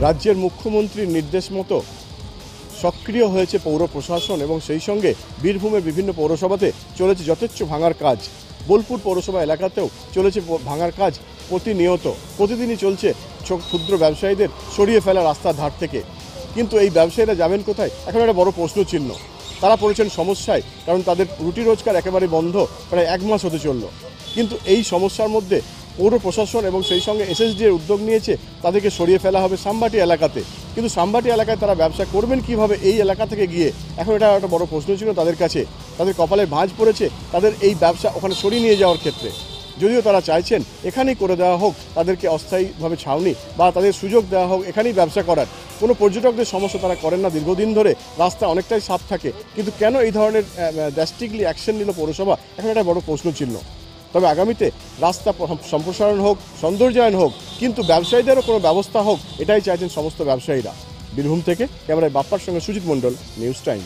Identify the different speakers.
Speaker 1: রাজ্যের মুখ্যমন্ত্রীর নির্দেশ মতো সক্রিয় হয়েছে পৌর প্রশাসন এবং সেই সঙ্গে বীরভূমের বিভিন্ন পৌরসভাতে চলেছে যথেচ্ছ ভাঙার কাজ। বোলপুর পৌরসভা এলাকাতেও চলেছে ভাঙার কাজ প্রতিনিয়ত, প্রতিদিনই চলছে ক্ষুদ্র ব্যবসায়ীদের সরিয়ে ফেলা রাস্তার ধার থেকে। কিন্তু এই ব্যবসায়ীরা যাবেন কোথায়, এখন একটা বড় প্রশ্নচিহ্ন। তারা পড়েছেন সমস্যায়, কারণ তাদের রুটি রোজগার একেবারে বন্ধ, প্রায় 1 মাস হতে চলল। কিন্তু এই সমস্যার মধ্যে পৌর প্রশাসন এবং সেই সঙ্গে এসএসডি এর উদ্যোগ নিয়েছে তাদেরকে সরিয়ে ফেলা হবে সামবাটি এলাকাতে। কিন্তু সামবাটি এলাকায় তারা ব্যবসা করবেন কিভাবে এই এলাকা থেকে গিয়ে, এখন এটা একটা বড় প্রশ্ন ছিল তাদের কাছে। তাদের কপালে ভাঁজ পড়েছে তাদের এই ব্যবসা ওখানে সরিয়ে নিয়ে যাওয়ার ক্ষেত্রে। যদিও তারা চাইছেন এখানেই করে দেওয়া হোক, তাদেরকে অস্থায়ীভাবে ছাউনি বা তাদের সুযোগ দেওয়া হোক এখানেই ব্যবসা করার। কোনো পর্যটকদের সমস্যা তারা করেন না, দীর্ঘদিন ধরে রাস্তা অনেকটাই সাফ থাকে। কিন্তু কেন এই ধরনের ড্রাস্টিকলি অ্যাকশন নিল পৌরসভা, এখন একটা বড় প্রশ্নচিহ্ন। তবে আগামীতে রাস্তা সম্প্রসারণ হোক, সৌন্দর্যায়ন হোক, কিন্তু ব্যবসায়ীদেরও কোনো ব্যবস্থা হোক, এটাই চাইছেন সমস্ত ব্যবসায়ীরা। বীরভূম থেকে ক্যামেরায় বাপ্পার সঙ্গে সুজিত মণ্ডল, নিউজ টাইম।